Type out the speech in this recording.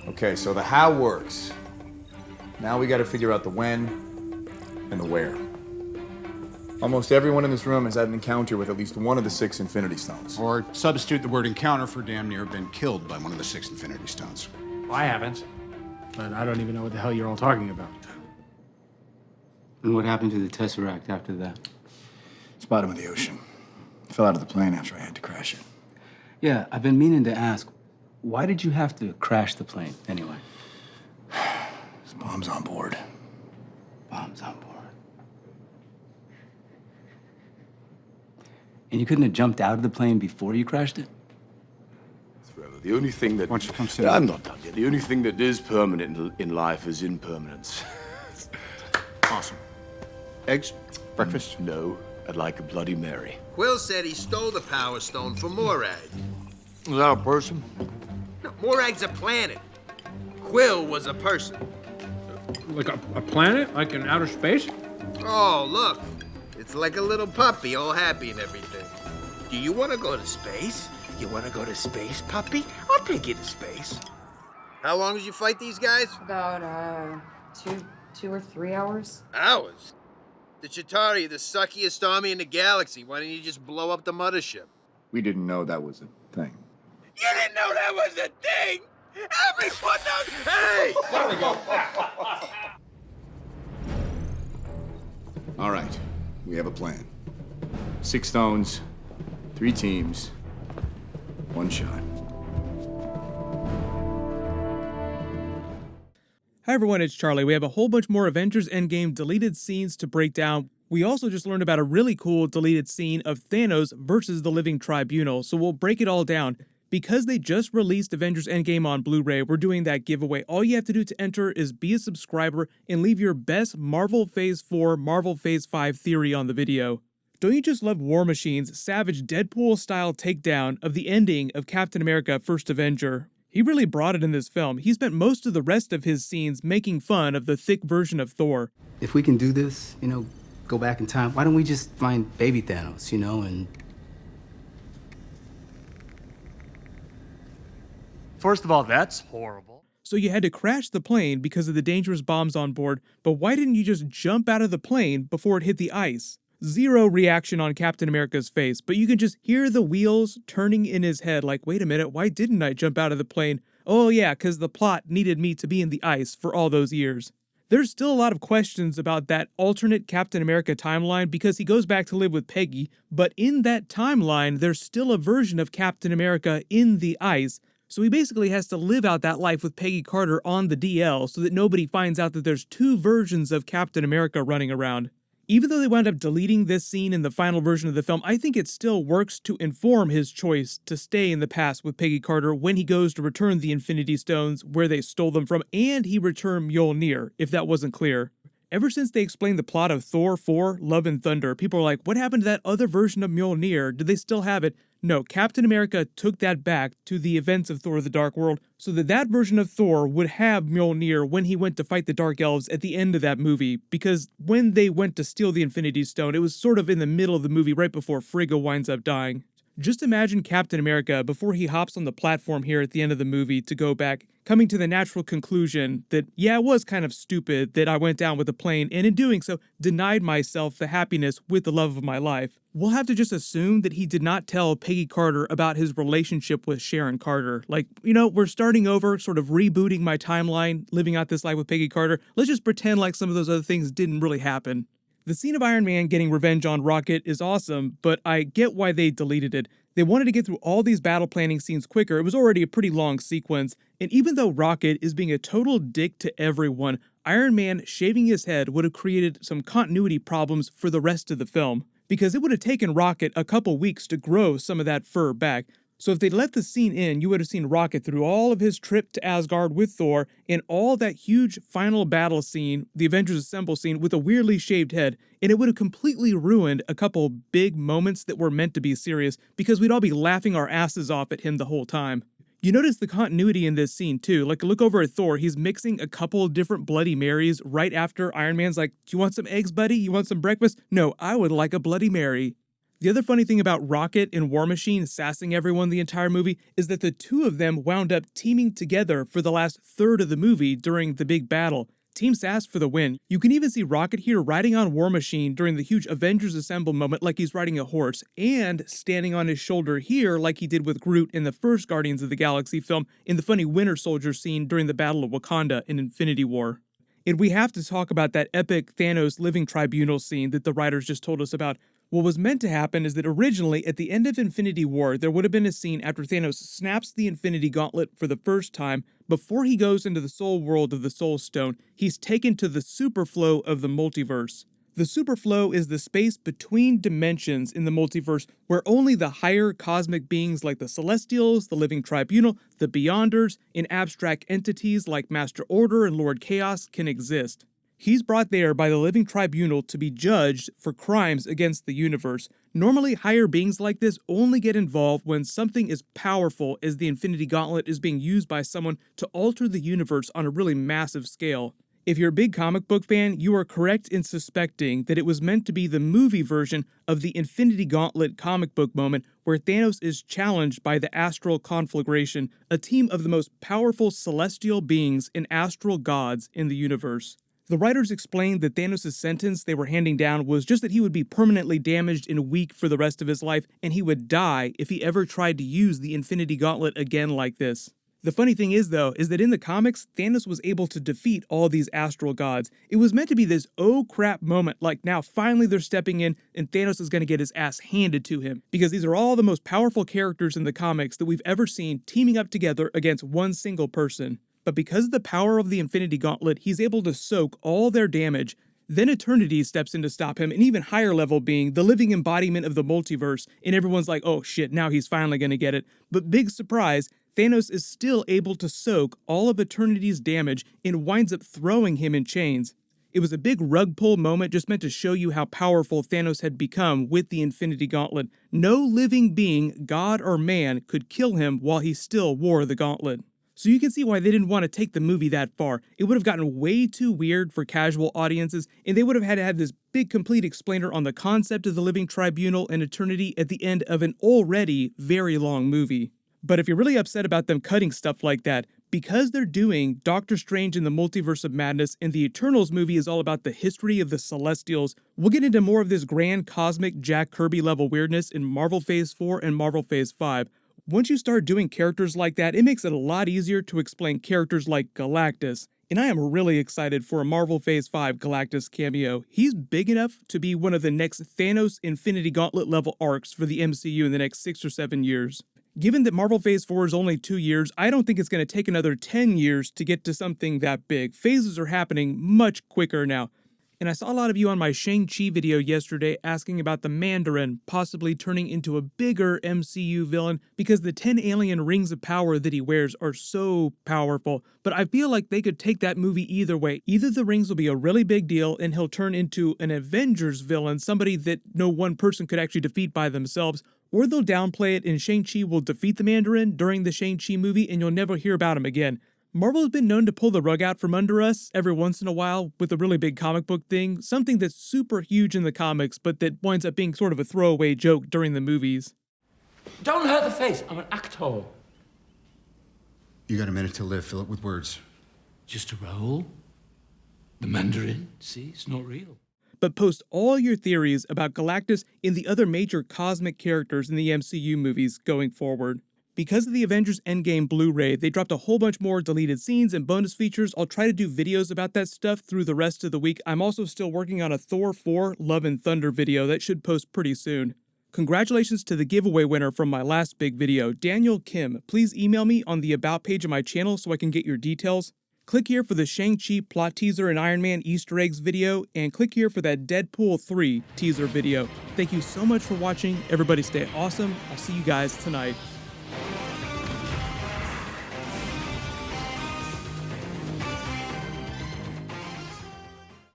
Okay, so the how works. Now we gotta figure out the when and the where. Almost everyone in this room has had an encounter with at least one of the 6 Infinity Stones. Or substitute the word encounter for damn near been killed by one of the 6 Infinity Stones. Well, I haven't. But I don't even know what the hell you're all talking about. And what happened to the Tesseract after that? It's bottom of the ocean. Fell out of the plane after I had to crash it. Yeah, I've been meaning to ask, why did you have to crash the plane anyway? There's bombs on board. Bombs on board. And you couldn't have jumped out of the plane before you crashed it? The only thing that... Why don't you come sit I'm not done yet. The only thing that is permanent in life is impermanence. Awesome. Eggs? Breakfast? No, I'd like a Bloody Mary. Quill said he stole the Power Stone from Morag. Is that a person? No, Morag's a planet. Quill was a person. Like a planet? Like in outer space? Oh, look. It's like a little puppy, all happy and everything. Do you want to go to space? You want to go to space, puppy? I'll take you to space. How long did you fight these guys? About, two or 3 hours. Hours? The Chitauri, the suckiest army in the galaxy. Why didn't you just blow up the mothership? We didn't know that was a thing. You didn't know that was a thing! Everyone knows! Hey! There we go. All right, we have a plan. 6 stones, 3 teams, 1 shot. Hi everyone, it's Charlie. We have a whole bunch more Avengers Endgame deleted scenes to break down. We also just learned about a really cool deleted scene of Thanos versus the Living Tribunal, so we'll break it all down. Because they just released Avengers Endgame on Blu-ray, we're doing that giveaway. All you have to do to enter is be a subscriber and leave your best Marvel Phase 4, Marvel Phase 5 theory on the video. Don't you just love War Machine's savage Deadpool-style takedown of the ending of Captain America First Avenger? He really brought it in this film. He spent most of the rest of his scenes making fun of the thick version of Thor. If we can do this, go back in time, why don't we just find baby Thanos, and... First of all, that's horrible. So you had to crash the plane because of the dangerous bombs on board, but why didn't you just jump out of the plane before it hit the ice? Zero reaction on Captain America's face, but you can just hear the wheels turning in his head like, wait a minute, why didn't I jump out of the plane? Oh yeah, because the plot needed me to be in the ice for all those years. There's still a lot of questions about that alternate Captain America timeline because he goes back to live with Peggy, but in that timeline, there's still a version of Captain America in the ice. So he basically has to live out that life with Peggy Carter on the DL so that nobody finds out that there's 2 versions of Captain America running around. Even though they wound up deleting this scene in the final version of the film, I think it still works to inform his choice to stay in the past with Peggy Carter when he goes to return the Infinity Stones where they stole them from, and he returned Mjolnir, if that wasn't clear. Ever since they explained the plot of Thor 4, Love and Thunder, people are like, what happened to that other version of Mjolnir? Did they still have it? No, Captain America took that back to the events of Thor the Dark World so that that version of Thor would have Mjolnir when he went to fight the Dark Elves at the end of that movie, because when they went to steal the Infinity Stone, it was sort of in the middle of the movie right before Frigga winds up dying. Just imagine Captain America, before he hops on the platform here at the end of the movie to go back, coming to the natural conclusion that, yeah, it was kind of stupid that I went down with the plane, and in doing so, denied myself the happiness with the love of my life. We'll have to just assume that he did not tell Peggy Carter about his relationship with Sharon Carter. Like, we're starting over, sort of rebooting my timeline, living out this life with Peggy Carter. Let's just pretend like some of those other things didn't really happen. The scene of Iron Man getting revenge on Rocket is awesome, but I get why they deleted it. They wanted to get through all these battle planning scenes quicker. It was already a pretty long sequence, and even though Rocket is being a total dick to everyone, Iron Man shaving his head would have created some continuity problems for the rest of the film, because it would have taken Rocket a couple weeks to grow some of that fur back. So if they'd let the scene in, you would have seen Rocket through all of his trip to Asgard with Thor and all that huge final battle scene, the Avengers Assemble scene, with a weirdly shaved head, and it would have completely ruined a couple big moments that were meant to be serious because we'd all be laughing our asses off at him the whole time. You notice the continuity in this scene too. Like, look over at Thor, he's mixing a couple different Bloody Marys right after Iron Man's like, do you want some eggs, buddy? You want some breakfast? No, I would like a Bloody Mary. The other funny thing about Rocket and War Machine sassing everyone the entire movie is that the two of them wound up teaming together for the last third of the movie during the big battle. Team Sass for the win. You can even see Rocket here riding on War Machine during the huge Avengers Assemble moment like he's riding a horse, and standing on his shoulder here like he did with Groot in the first Guardians of the Galaxy film in the funny Winter Soldier scene during the Battle of Wakanda in Infinity War. And we have to talk about that epic Thanos living tribunal scene that the writers just told us about. What was meant to happen is that originally, at the end of Infinity War, there would have been a scene after Thanos snaps the Infinity Gauntlet for the first time. Before he goes into the soul world of the Soul Stone, he's taken to the superflow of the multiverse. The superflow is the space between dimensions in the multiverse where only the higher cosmic beings like the Celestials, the Living Tribunal, the Beyonders, and abstract entities like Master Order and Lord Chaos can exist. He's brought there by the Living Tribunal to be judged for crimes against the universe. Normally, higher beings like this only get involved when something as powerful as the Infinity Gauntlet is being used by someone to alter the universe on a really massive scale. If you're a big comic book fan, you are correct in suspecting that it was meant to be the movie version of the Infinity Gauntlet comic book moment where Thanos is challenged by the Astral Conflagration, a team of the most powerful celestial beings and astral gods in the universe. The writers explained that Thanos' sentence they were handing down was just that he would be permanently damaged and weak for the rest of his life, and he would die if he ever tried to use the Infinity Gauntlet again like this. The funny thing is, though, is that in the comics, Thanos was able to defeat all these astral gods. It was meant to be this oh crap moment, like now finally they're stepping in and Thanos is going to get his ass handed to him, because these are all the most powerful characters in the comics that we've ever seen teaming up together against one single person. But because of the power of the Infinity Gauntlet, he's able to soak all their damage. Then Eternity steps in to stop him, an even higher level being, the living embodiment of the multiverse, and everyone's like, oh shit, now he's finally gonna get it. But big surprise, Thanos is still able to soak all of Eternity's damage and winds up throwing him in chains. It was a big rug pull moment just meant to show you how powerful Thanos had become with the Infinity Gauntlet. No living being, god or man, could kill him while he still wore the gauntlet. So you can see why they didn't want to take the movie that far. It would have gotten way too weird for casual audiences, and they would have had to have this big complete explainer on the concept of the Living Tribunal and Eternity at the end of an already very long movie. But if you're really upset about them cutting stuff like that, because they're doing Doctor Strange in the Multiverse of Madness and the Eternals movie is all about the history of the Celestials, we'll get into more of this grand cosmic Jack Kirby level weirdness in Marvel Phase 4 and Marvel Phase 5. Once you start doing characters like that, it makes it a lot easier to explain characters like Galactus. And I am really excited for a Marvel Phase 5 Galactus cameo. He's big enough to be one of the next Thanos Infinity Gauntlet level arcs for the MCU in the next 6 or 7 years. Given that Marvel Phase 4 is only 2 years, I don't think it's going to take another 10 years to get to something that big. Phases are happening much quicker now. And I saw a lot of you on my Shang-Chi video yesterday asking about the Mandarin possibly turning into a bigger MCU villain because the 10 alien rings of power that he wears are so powerful. But I feel like they could take that movie either way. Either the rings will be a really big deal and he'll turn into an Avengers villain, somebody that no one person could actually defeat by themselves, or they'll downplay it and Shang-Chi will defeat the Mandarin during the Shang-Chi movie and you'll never hear about him again. Marvel has been known to pull the rug out from under us every once in a while with a really big comic book thing, something that's super huge in the comics, but that winds up being sort of a throwaway joke during the movies. Don't hurt the face, I'm an actor. You got a minute to live, fill it with words. Just a role. The Mandarin, see, it's not real. But post all your theories about Galactus and the other major cosmic characters in the MCU movies going forward. Because of the Avengers Endgame Blu-ray, they dropped a whole bunch more deleted scenes and bonus features. I'll try to do videos about that stuff through the rest of the week. I'm also still working on a Thor 4 Love and Thunder video that should post pretty soon. Congratulations to the giveaway winner from my last big video, Daniel Kim. Please email me on the About page of my channel so I can get your details. Click here for the Shang-Chi plot teaser and Iron Man Easter eggs video, and click here for that Deadpool 3 teaser video. Thank you so much for watching. Everybody stay awesome. I'll see you guys tonight.